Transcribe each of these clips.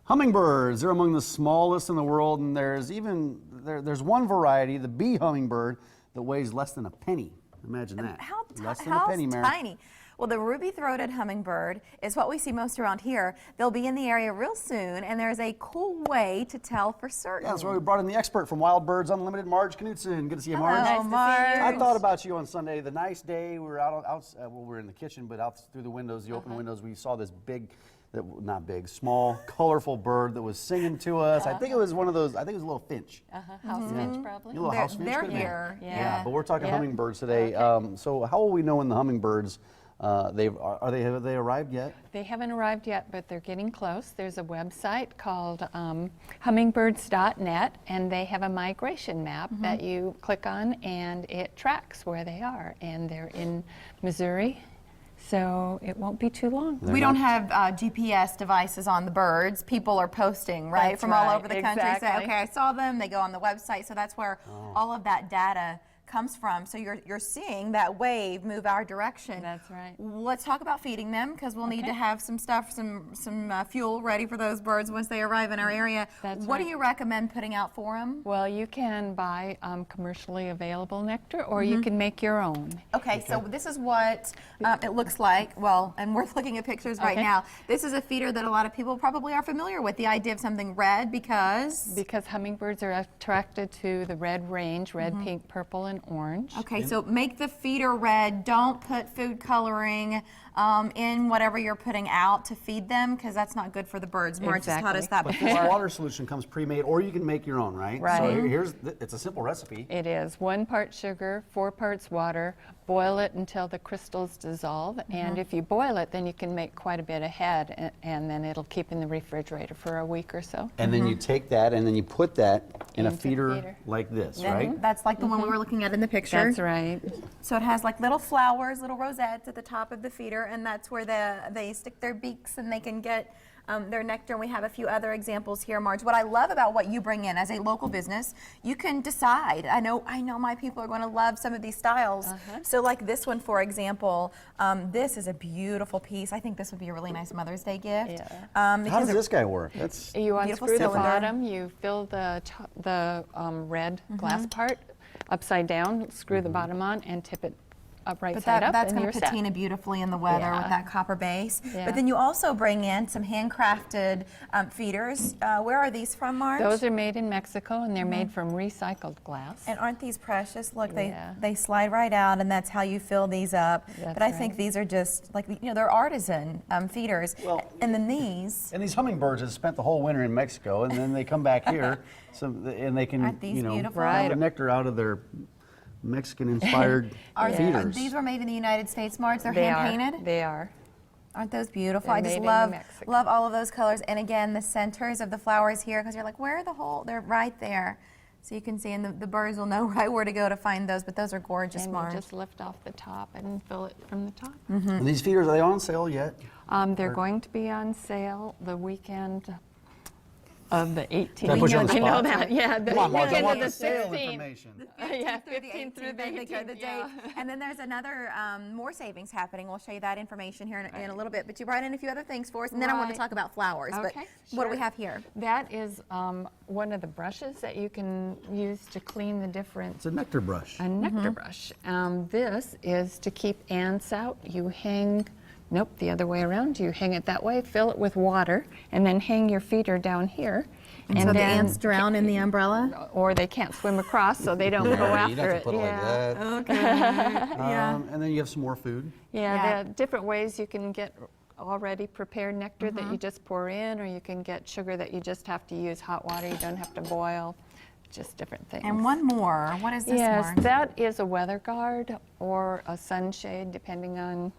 Hummingbirds, they're among the smallest in the world, and there's one variety, the bee hummingbird, that weighs less than a penny. Imagine that. Less than a penny, Mary. Tiny. Well, the ruby-throated hummingbird is what we see most around here. They'll be in the area real soon, and there's a cool way to tell for certain. Yeah, that's why we brought in the expert from Wild Birds Unlimited, Marge Knudsen. Good to see you, Marge. Hello, Marge. I thought about you on Sunday. The nice day, we were well, we were in the kitchen, but out through the windows, the open windows, we saw this big, not big, small, colorful bird that was singing to us. I think it was one of those, I think it was a little finch. House finch, probably. A little house finch. They're here. Yeah, but we're talking hummingbirds today. So how will we know when the hummingbirds, have they arrived yet? They haven't arrived yet, but they're getting close. There's a website called hummingbirds.net, and they have a migration map that you click on, and it tracks where they are. And they're in Missouri, so it won't be too long. We don't have GPS devices on the birds. People are posting, right, That's from right, all over the country. exactly. Say, okay, I saw them. They go on the website, so that's where all of that data comes from. So you're seeing that wave move our direction. That's right. Let's talk about feeding them, because we'll need to have some stuff, some fuel ready for those birds once they arrive in our area. What do you recommend putting out for them? Well, you can buy commercially available nectar, or you can make your own. Okay, so this is what it looks like. Well, and we're looking at pictures right now. This is a feeder that a lot of people probably are familiar with. The idea of something red because hummingbirds are attracted to the red range, red, pink, purple, and orange. Okay, so make the feeder red. Don't put food coloring in whatever you're putting out to feed them, because that's not good for the birds. Marge has taught us that But before. this water solution comes pre-made, or you can make your own, right? Right. So it's a simple recipe. It is 1 part sugar, 4 parts water. Boil it until the crystals dissolve, and if you boil it, then you can make quite a bit ahead, and then it'll keep in the refrigerator for a week or so. And then you take that and then you put that in a feeder like this, right? That's like the one we were looking at in the picture. That's right. So it has like little flowers, little rosettes at the top of the feeder, and that's where they stick their beaks and they can get their nectar. And we have a few other examples here, Marge. What I love about what you bring in as a local business, you can decide. I know my people are going to love some of these styles. So like this one, for example, this is a beautiful piece. I think this would be a really nice Mother's Day gift. How does this guy work? That's You unscrew the cylinder. bottom, you fill the red glass part upside down, screw the bottom on, and tip it up right side up, that's and going to you're set. patina beautifully in the weather with that copper base. Yeah. But then you also bring in some handcrafted feeders. Where are these from, Marge? Those are made in Mexico, and they're made from recycled glass. And aren't these precious? Look, Yeah. they slide right out, and that's how you fill these up. That's but I think these are just like, they're artisan feeders. Well, and then these. And these hummingbirds have spent the whole winter in Mexico, and then they come back here, and they can, Aren't these beautiful? have the nectar out of their Mexican-inspired feeders. These were made in the United States, Marge. They're They hand-painted? They are. Aren't those beautiful? They're I just made in love Mexico. all of those colors. And again, the centers of the flowers here, because you're like, where are the whole? They're right there. So you can see, and the birds will know right where to go to find those, but those are gorgeous, And Marge. you just lift off the top and fill it from the top. And these feeders, are they on sale yet? They're going to be on sale the weekend of the 18th. Did I put you on the I know spot? that, yeah. The Come on, Marge, I weekend want of the sale 16th. information. Yeah, 15th through the 18th, date. And then there's another more savings happening. We'll show you that information here in a little bit. But you brought in a few other things for us, and then I want to talk about flowers. Okay, but what do we have here? That is one of the brushes that you can use to clean the different. It's a nectar brush. A nectar brush. This is to keep ants out. You hang. Nope, the other way around. You hang it that way, fill it with water, and then hang your feeder down here. And so the ants drown in the umbrella? Or they can't swim across, so they don't go after You'd have to it. put it like that. Okay. And then you have some more food. Yeah, there are different ways you can get already prepared nectar that you just pour in, or you can get sugar that you just have to use hot water. You don't have to boil. Just different things. And one more. What is this, Yes, Marge? that is a weather guard or a sunshade, depending on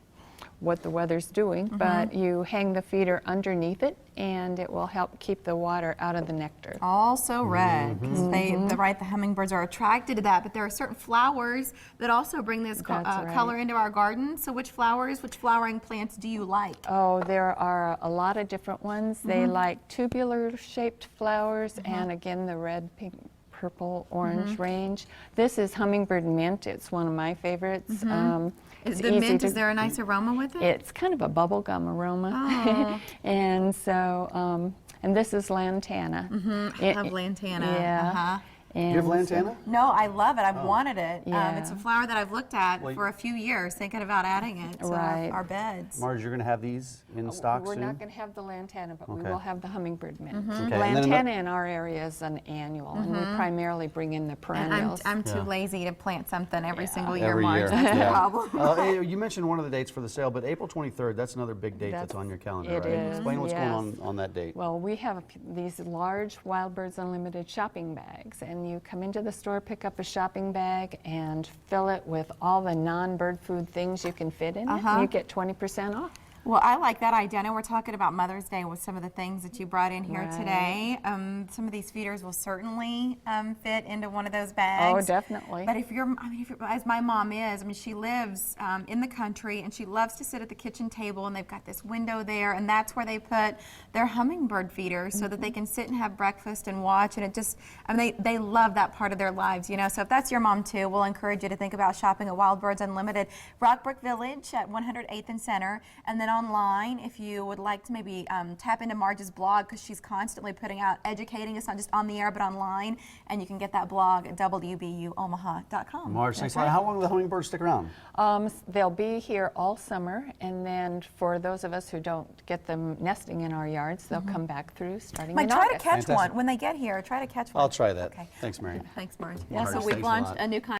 what the weather's doing, but you hang the feeder underneath it, and it will help keep the water out of the nectar. Also red, because the hummingbirds are attracted to that, but there are certain flowers that also bring this color into our garden. So which flowering plants do you like? Oh, there are a lot of different ones. They like tubular-shaped flowers, and again, the red, pink, purple, orange range. This is hummingbird mint. It's one of my favorites. Is the mint, is there a nice aroma with it? It's kind of a bubblegum aroma. And so And this is lantana. I love lantana. Yeah. Do you have And so- lantana? No, I love it. I've wanted it. Yeah. It's a flower that I've looked at Well, for a few years, thinking about adding it to Right. our beds. Marge, you're going to have these in stock We're soon? not going to have the lantana, but we Okay. will have the hummingbird mint. Okay, and then Lantana in our area is an annual, and we primarily bring in the And perennials. I'm too Yeah. lazy to plant something every single year, Every Marge. year. That's the yeah. problem. Hey, you mentioned one of the dates for the sale, but April 23rd, that's another big date that's on your calendar, it right? is, Explain what's going yes. on that date. Well, we have these large Wild Birds Unlimited shopping bags, and you come into the store, pick up a shopping bag, and fill it with all the non-bird food things you can fit in it, and you get 20% off. Well, I like that idea. I know we're talking about Mother's Day with some of the things that you brought in here Right. today. Some of these feeders will certainly fit into one of those bags. Oh, definitely. But if you're, as my mom is, she lives in the country and she loves to sit at the kitchen table, and they've got this window there, and that's where they put their hummingbird feeders so that they can sit and have breakfast and watch. And it just, they love that part of their lives, you know. So if that's your mom too, we'll encourage you to think about shopping at Wild Birds Unlimited, Rockbrook Village at 108th and Center, and then online if you would like to maybe tap into Marge's blog, because she's constantly putting out, educating us, not just on the air but online, and you can get that blog at wbuomaha.com. Marge, thanks a lot. How long will the hummingbirds stick around? They'll be here all summer, and then for those of us who don't get them nesting in our yards, they'll come back through starting Mike, in try to August. catch Fantastic. one when they get here. Try to catch one. I'll try that. Okay. Thanks, Mary. Thanks, Marge. Yeah, So Marge, we've thanks a launched lot. a new